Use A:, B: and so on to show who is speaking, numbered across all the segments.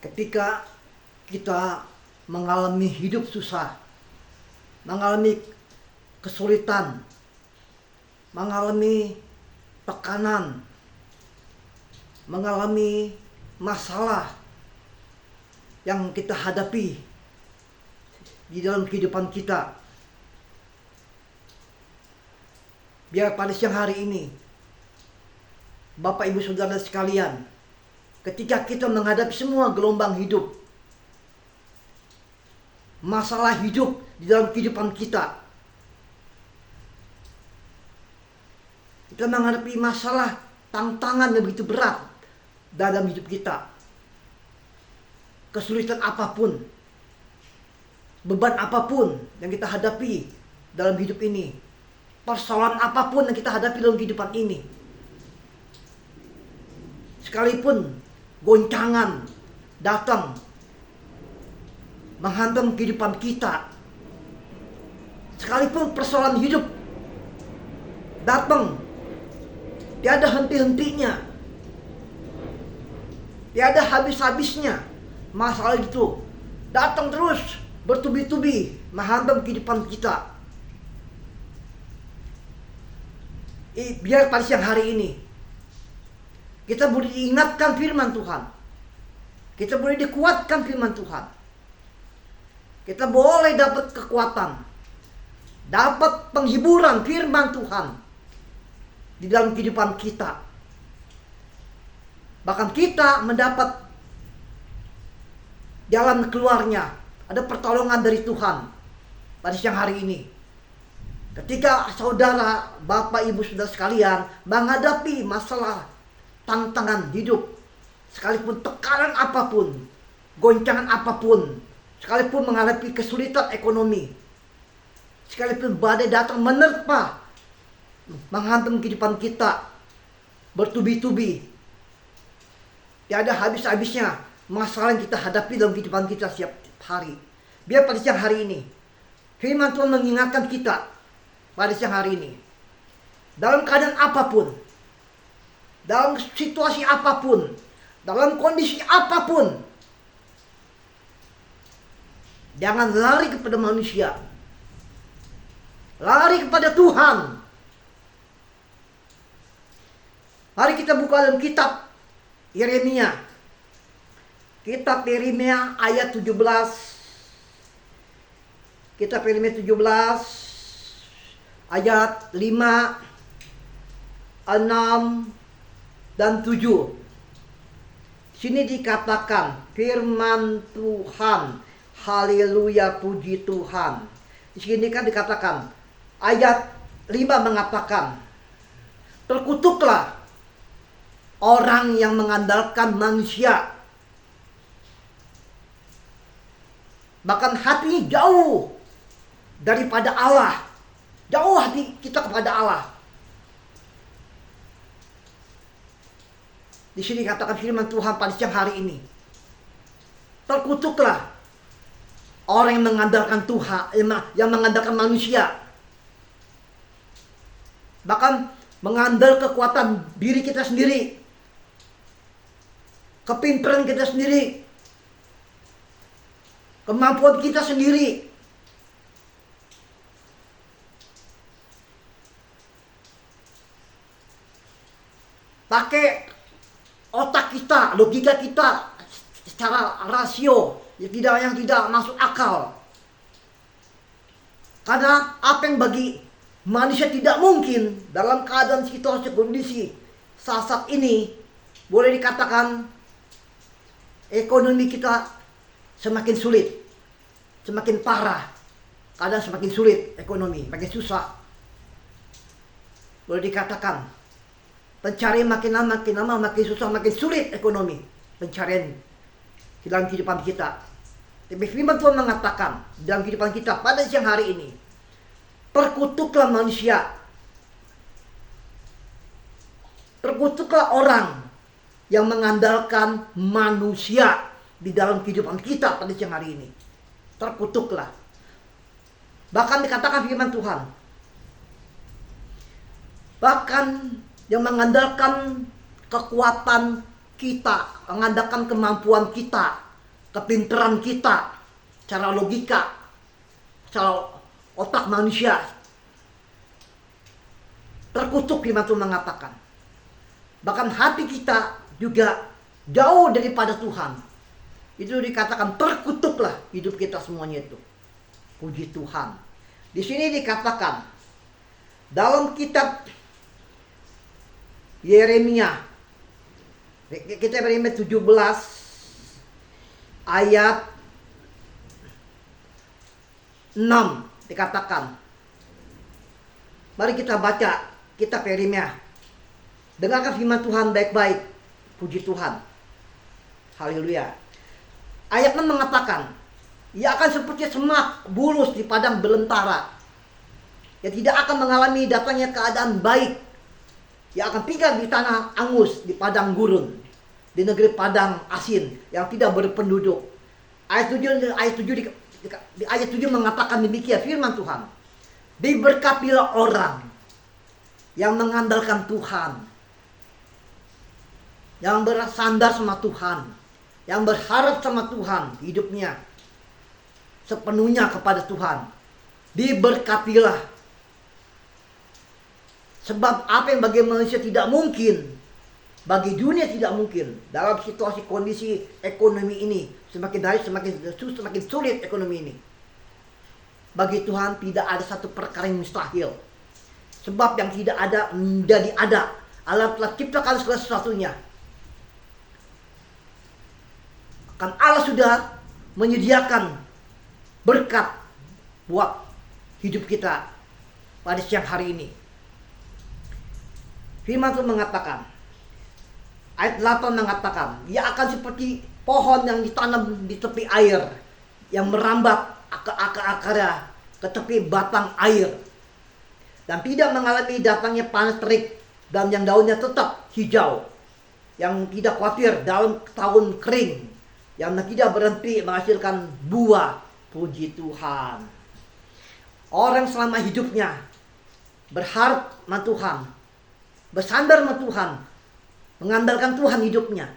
A: Ketika kita mengalami hidup susah, mengalami kesulitan, mengalami tekanan, mengalami masalah yang kita hadapi di dalam kehidupan kita. Biar pada siang hari ini, Bapak Ibu Saudara sekalian, ketika kita menghadapi semua gelombang hidup, masalah hidup di dalam kehidupan kita, kita menghadapi masalah tantangan yang begitu berat dalam hidup kita, kesulitan apapun, beban apapun yang kita hadapi dalam hidup ini, persoalan apapun yang kita hadapi dalam kehidupan ini, sekalipun goncangan datang menghantam kehidupan kita, sekalipun persoalan hidup datang tiada henti-hentinya, tiada habis-habisnya, masalah itu datang terus bertubi-tubi menghantam kehidupan kita. Biar pada siang hari ini kita boleh diingatkan firman Tuhan, kita boleh dikuatkan firman Tuhan, kita boleh dapat kekuatan, dapat penghiburan firman Tuhan di dalam kehidupan kita. Bahkan kita mendapat jalan keluarnya, ada pertolongan dari Tuhan pada siang hari ini. Ketika saudara, Bapak, Ibu, Saudara sekalian menghadapi masalah, tantangan hidup, sekalipun tekanan apapun, goncangan apapun, sekalipun menghadapi kesulitan ekonomi, sekalipun badai datang menerpa, menghantam kehidupan kita bertubi-tubi, tiada habis-habisnya masalah yang kita hadapi dalam kehidupan kita setiap hari. Biar pada siang hari ini firman Tuhan mengingatkan kita pada siang hari ini, dalam keadaan apapun, dalam situasi apapun, dalam kondisi apapun, jangan lari kepada manusia, lari kepada Tuhan. Mari kita buka dalam kitab Yeremia. Kitab Yeremia ayat 17. Kitab Yeremia 17 ayat 5, 6 dan 7. Sini dikatakan firman Tuhan. Haleluya, puji Tuhan. Di sini kan dikatakan ayat 5 mengatakan, terkutuklah orang yang mengandalkan manusia, bahkan hatinya jauh daripada Allah. Jauh hati kita kepada Allah. Di sini katakan firman Tuhan pada siang hari ini, terkutuklah orang yang mengandalkan Tuhan, yang mengandalkan manusia, bahkan mengandalkan kekuatan diri kita sendiri, kepintaran kita sendiri, kemampuan kita sendiri. Pakai otak kita, logika kita secara rasio yang tidak masuk akal. Karena apa yang bagi manusia tidak mungkin dalam keadaan situasi kondisi saat ini, boleh dikatakan ekonomi kita semakin sulit, semakin parah. Keadaan semakin sulit, ekonomi makin susah. Boleh dikatakan pencarian makin lama makin susah, makin sulit ekonomi pencarian dalam kehidupan kita. Tapi firman Tuhan mengatakan dalam kehidupan kita pada siang hari ini, terkutuklah manusia, terkutuklah orang yang mengandalkan manusia di dalam kehidupan kita pada siang hari ini. Terkutuklah. Bahkan dikatakan firman Tuhan, bahkan yang mengandalkan kekuatan kita, mengandalkan kemampuan kita, kepintaran kita, cara logika, cara otak manusia terkutuk. Firman Tuhan mengatakan bahkan hati kita juga jauh daripada Tuhan. Itu dikatakan terkutuklah hidup kita semuanya itu. Puji Tuhan. Di sini dikatakan dalam kitab Yeremia, kita Yeremia 17 ayat 6 dikatakan. Mari kita baca kitab Yeremia. Dengarkan firman Tuhan baik-baik. Puji Tuhan. Haleluya. Ayat 6 mengatakan, ia akan seperti semak bulus di padang belantara. Ia tidak akan mengalami datangnya keadaan baik. Ia akan tinggal di tanah angus, di padang gurun, di negeri padang asin yang tidak berpenduduk. Ayat 7 mengatakan demikian firman Tuhan. Diberkatilah orang yang mengandalkan Tuhan, yang bersandar sama Tuhan, yang berharap sama Tuhan, hidupnya sepenuhnya kepada Tuhan. Diberkatilah. Sebab apa yang bagi manusia tidak mungkin, bagi dunia tidak mungkin. Dalam situasi kondisi ekonomi ini, semakin hari semakin sulit ekonomi ini. Bagi Tuhan tidak ada satu perkara yang mustahil. Sebab yang tidak ada menjadi ada. Allah telah ciptakan segala sesuatunya. Kan Allah sudah menyediakan berkat buat hidup kita pada siang hari ini. Firman Tuhan mengatakan, ayat 8 mengatakan, ia akan seperti pohon yang ditanam di tepi air, yang merambat akar-akarnya ke tepi batang air, dan tidak mengalami datangnya panas terik, dan yang daunnya tetap hijau, yang tidak khawatir dalam tahun kering, yang tidak berhenti menghasilkan buah. Puji Tuhan. Orang selama hidupnya berharap sama Tuhan, bersandar sama Tuhan, mengandalkan Tuhan hidupnya.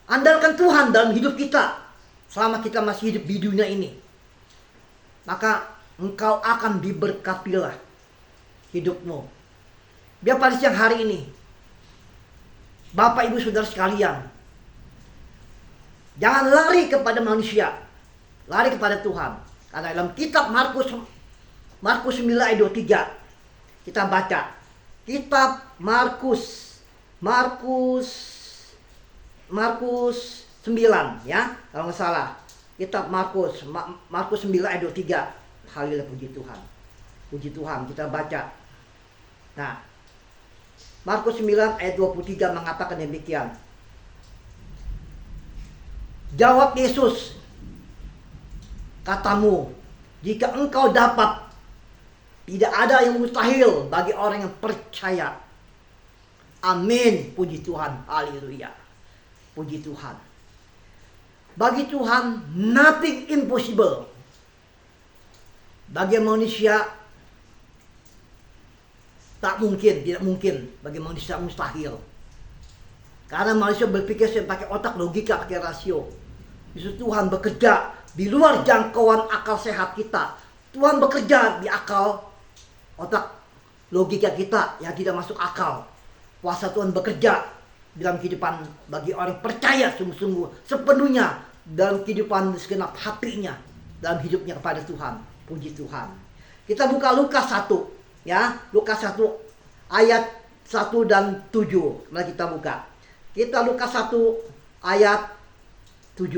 A: Andalkan Tuhan dalam hidup kita selama kita masih hidup di dunia ini. Maka engkau akan diberkatilah hidupmu. Biar pada siang hari ini, Bapak Ibu Saudara sekalian, jangan lari kepada manusia, lari kepada Tuhan. Karena dalam kitab Markus 9 ayat 23 kita baca, kitab Markus 9 ya, kalau nggak salah. Kitab Markus 9 ayat 23. Haleluya, puji Tuhan. Puji Tuhan, kita baca. Nah, Markus 9 ayat 23 mengatakan demikian. Jawab Yesus, katamu, jika engkau dapat, tidak ada yang mustahil bagi orang yang percaya. Amin, puji Tuhan. Haleluya, puji Tuhan. Bagi Tuhan nothing impossible. Bagi manusia tak mungkin, tidak mungkin. Bagi manusia mustahil. Karena manusia berpikir pakai otak, logika, pakai rasio. Justru Tuhan bekerja di luar jangkauan akal sehat kita. Tuhan bekerja di akal, otak, logika kita yang tidak masuk akal. Kuasa Tuhan bekerja dalam kehidupan bagi orang percaya sungguh-sungguh sepenuhnya dalam kehidupan segenap hatinya dalam hidupnya kepada Tuhan. Puji Tuhan. Kita buka Lukas 1 ya, Lukas 1 ayat 1 dan 7. Mari kita buka. Kita Lukas 1 ayat 7.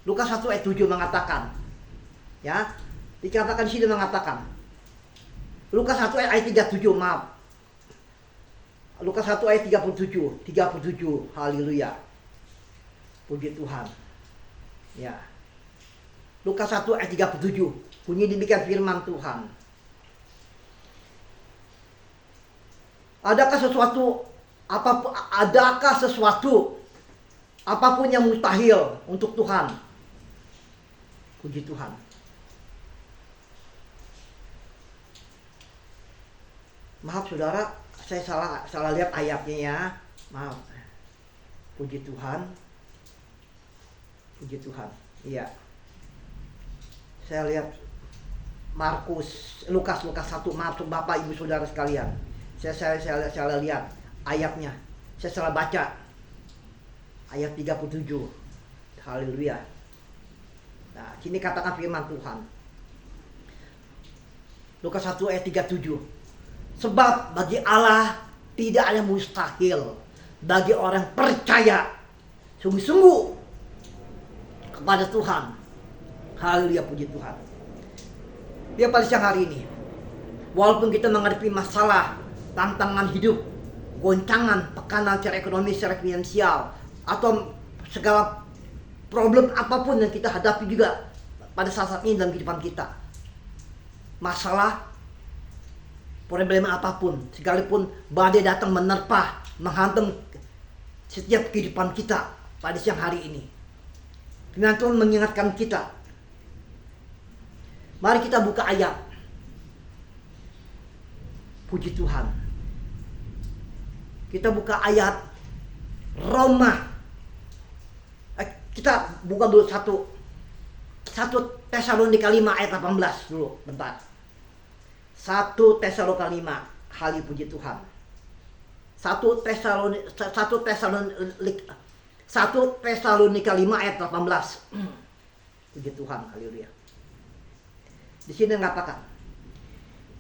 A: Lukas 1 ayat 7 mengatakan, ya, dikatakan di sini mengatakan. Lukas 1 ayat 37, maaf. Lukas 1 ayat 37. Haleluya. Puji Tuhan. Ya. Lukas 1 ayat 37. Bunyi demikian firman Tuhan. Adakah sesuatu apapun yang mustahil untuk Tuhan? Puji Tuhan. Maaf saudara, saya salah lihat ayatnya ya. Maaf. Puji Tuhan. Puji Tuhan. Iya. Saya lihat Lukas 1, maaf Bapak Ibu Saudara sekalian. Saya lihat ayatnya. Saya salah baca. Ayat 37. Haleluya. Nah, sini katakan firman Tuhan. Lukas 1 ayat 37. Sebab bagi Allah tidak ada mustahil bagi orang percaya sungguh-sungguh kepada Tuhan. Haleluya, puji Tuhan. Ya, pada siang hari ini, walaupun kita menghadapi masalah, tantangan hidup, goncangan, tekanan secara ekonomi, secara finansial, atau segala problem apapun yang kita hadapi juga pada saat ini dalam kehidupan kita, masalah, problema apapun, sekalipun badai datang menerpa, menghantam setiap kehidupan kita pada siang hari ini, firman Tuhan mengingatkan kita. Mari kita buka ayat. Puji Tuhan. Kita buka ayat Roma. Kita buka dulu 1 Tesalonika 5 ayat 18 dulu, bentar. 1 Tesalonika 5, hali puji Tuhan. 1 Tesalonika 5 ayat 18. Puji Tuhan, haleluya. Di sini mengatakan,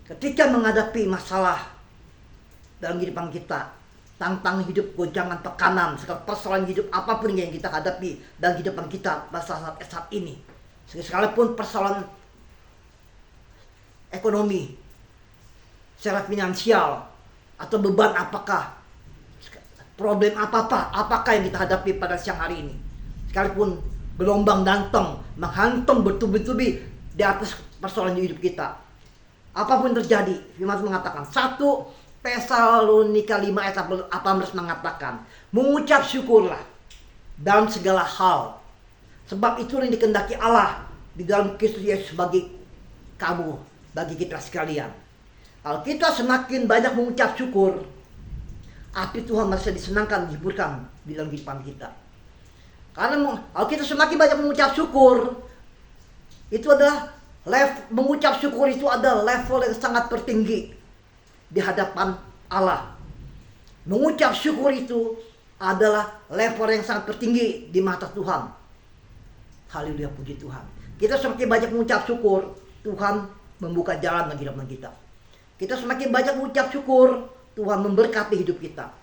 A: ketika menghadapi masalah dalam kehidupan kita, tantangan hidup, goncangan, tekanan, segala persoalan hidup apapun yang kita hadapi dalam kehidupan kita pada saat ini, sekalipun persoalan ekonomi, secara finansial, atau beban apakah, problem apakah yang kita hadapi pada siang hari ini, sekalipun gelombang datang menghantam bertubi-tubi di atas persoalan hidup kita, apapun terjadi, firman mengatakan 1 Tesalonika 5 ayat 18 mengatakan, mengucap syukurlah dalam segala hal, sebab itu yang dikehendaki Allah di dalam Kristus Yesus bagi kamu, bagi kita sekalian. Kalau kita semakin banyak mengucap syukur, hati Tuhan merasa disenangkan, dihiburkan di dalam kehidupan kita. Karena kalau kita semakin banyak mengucap syukur, itu adalah mengucap syukur itu adalah level yang sangat tertinggi di hadapan Allah. Mengucap syukur itu adalah level yang sangat tertinggi di mata Tuhan. Haleluya, puji Tuhan. Kita semakin banyak mengucap syukur, Tuhan membuka jalan bagi kehidupan kita. Kita semakin banyak mengucap syukur, Tuhan memberkati hidup kita.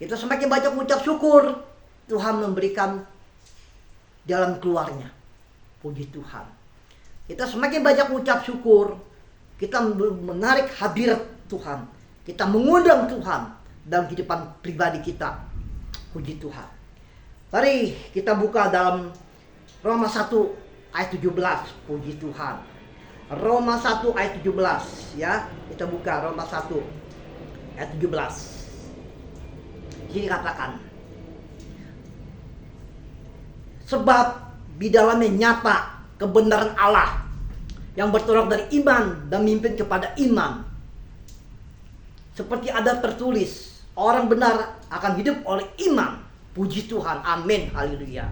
A: Kita semakin banyak mengucap syukur, Tuhan memberikan jalan keluarnya. Puji Tuhan. Kita semakin banyak mengucap syukur, kita menarik hadirat Tuhan, kita mengundang Tuhan dalam kehidupan pribadi kita. Puji Tuhan. Mari kita buka dalam Roma 1 ayat 17. Puji Tuhan. Roma 1 ayat 17, ya. Kita buka Roma 1 ayat 17. Sini katakan, sebab di dalamnya nyata kebenaran Allah yang bertolak dari iman dan memimpin kepada iman. Seperti ada tertulis, orang benar akan hidup oleh iman. Puji Tuhan, amin, haleluya.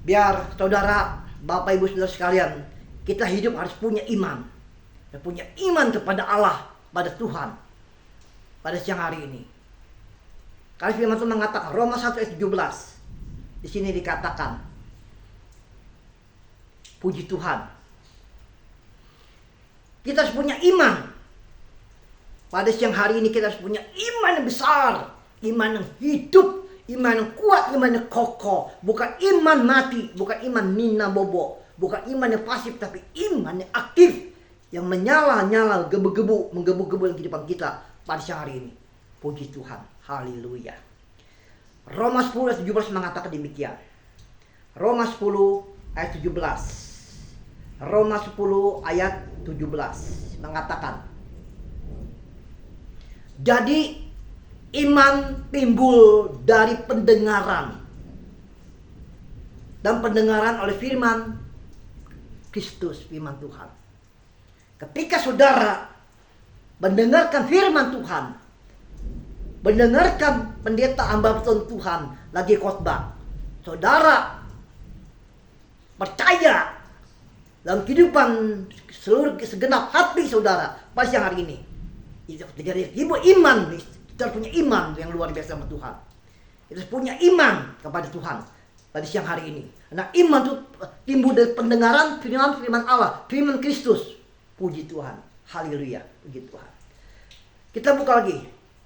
A: Biar saudara, Bapak Ibu Saudara sekalian, kita hidup harus punya iman. Dan punya iman kepada Allah, pada Tuhan, pada siang hari ini. Karena firman Tuhan mengatakan, Roma 1 ayat 17, di sini dikatakan, puji Tuhan, kita harus punya iman. Pada siang hari ini kita harus punya iman yang besar, iman yang hidup, iman yang kuat, iman yang kokoh. Bukan iman mati, bukan iman nina bobo, bukan iman yang pasif, tapi iman yang aktif, yang menyala-nyala, menggebu-gebu dalam kehidupan kita pada siang hari ini. Puji Tuhan, haleluya. Roma 10 ayat 17 mengatakan demikian. Roma 10 ayat 17. Roma 10 ayat 17 mengatakan, jadi iman timbul dari pendengaran, dan pendengaran oleh firman Kristus, firman Tuhan. Ketika saudara mendengarkan firman Tuhan, mendengarkan pendeta hamba Tuhan lagi khotbah, saudara percaya dalam kehidupan seluruh segenap hati saudara pada siang hari ini. Itu terjadi iman, kita punya iman yang luar biasa sama Tuhan. Kita punya iman kepada Tuhan pada siang hari ini. Nah, iman itu timbul dari pendengaran firman Allah, firman Kristus. Puji Tuhan, haleluya, puji Tuhan. Kita buka lagi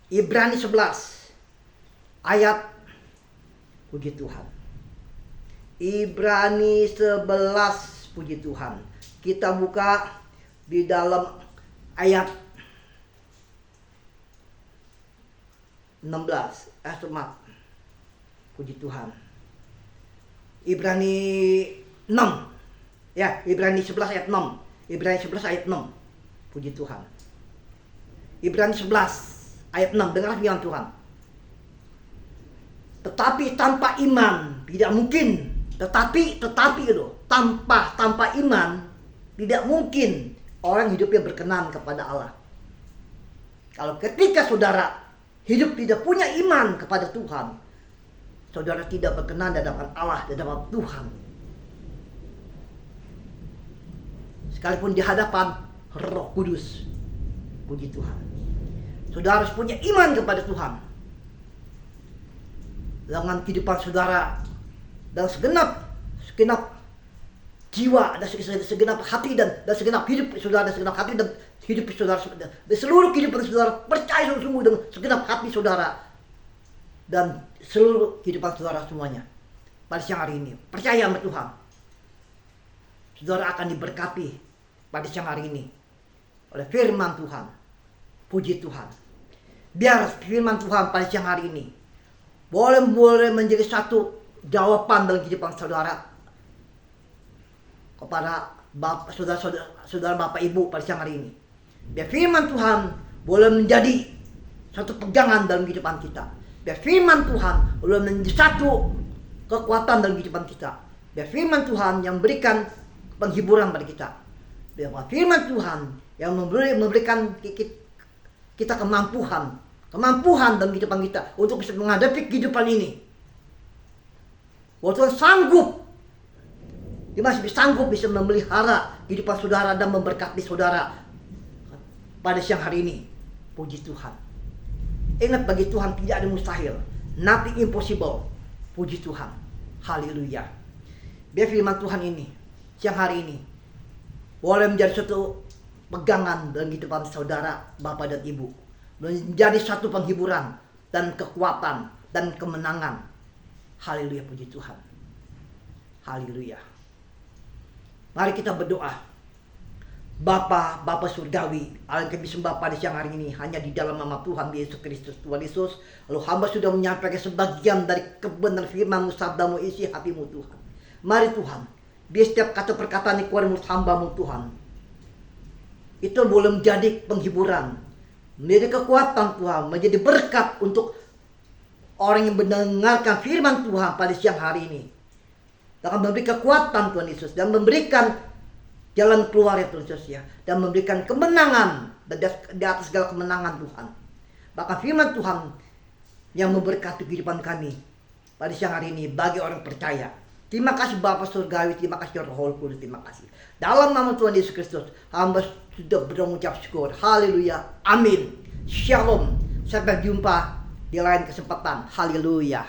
A: Ibrani 11 ayat, puji Tuhan. Ibrani 11, puji Tuhan. Kita buka di dalam ayat 16. Maaf. Puji Tuhan. Ibrani 6. Ya, Ibrani 11 ayat 6. Ibrani 11 ayat 6. Puji Tuhan. Ibrani 11 ayat 6. Dengarlah firman Tuhan. Tetapi tanpa iman tidak mungkin. Tetapi itu tanpa iman tidak mungkin orang hidupnya berkenan kepada Allah. Kalau ketika saudara hidup tidak punya iman kepada Tuhan, saudara tidak berkenan di hadapan Allah, di hadapan Tuhan. Sekalipun di hadapan Roh Kudus. Puji Tuhan. Saudara harus punya iman kepada Tuhan. Dengan kehidupan saudara dan segenap jiwa, dan segenap hati dan segenap hidup saudara, dan segenap hati dan hidup saudara, dan seluruh kehidupan saudara, percaya sungguh dengan segenap hati saudara dan seluruh kehidupan saudara semuanya. Pada siang hari ini, percaya sama Tuhan, saudara akan diberkati pada siang hari ini oleh firman Tuhan. Puji Tuhan. Biar firman Tuhan pada siang hari ini boleh menjadi satu jawaban dalam kehidupan saudara kepada saudara Bapak Ibu pada siang hari ini. Biar firman Tuhan boleh menjadi satu pegangan dalam kehidupan kita. Biar firman Tuhan boleh menjadi satu kekuatan dalam kehidupan kita. Biar firman Tuhan yang memberikan penghiburan pada kita. Biar firman Tuhan yang memberikan kita kemampuan dalam kehidupan kita untuk bisa menghadapi kehidupan ini. Bahwa Tuhan sanggup, Dia masih sanggup bisa memelihara kehidupan saudara dan memberkati saudara pada siang hari ini. Puji Tuhan. Ingat, bagi Tuhan tidak ada mustahil. Nothing impossible. Puji Tuhan. Haleluya. Biar firman Tuhan ini siang hari ini boleh menjadi suatu pegangan dalam kehidupan saudara, Bapak dan Ibu. Menjadi satu penghiburan dan kekuatan dan kemenangan. Haleluya, puji Tuhan. Haleluya. Mari kita berdoa. Bapa surgawi, Allah yang kami sembah pada siang hari ini hanya di dalam nama Tuhan Yesus Kristus. Tuhan Yesus, lalu hamba sudah menyampaikan sebagian dari kebenaran firman-Mu, sabda-Mu, isi hati-Mu Tuhan. Mari Tuhan, biar setiap kata perkataan yang keluar mulut hamba-Mu Tuhan, itu boleh menjadi penghiburan, menjadi kekuatan Tuhan, menjadi berkat untuk orang yang mendengarkan firman Tuhan pada siang hari ini. Dan memberi kekuatan Tuhan Yesus, dan memberikan jalan keluar ya Tuhan Yesus ya, dan memberikan kemenangan di atas segala kemenangan Tuhan. Bahkan firman Tuhan yang memberkati kehidupan kami pada siang hari ini bagi orang percaya. Terima kasih Bapa surgawi, terima kasih Roh Kudus, terima kasih. Dalam nama Tuhan Yesus Kristus, hamba sudah berucap syukur. Haleluya. Amin. Shalom. Sampai jumpa di lain kesempatan. Haleluya.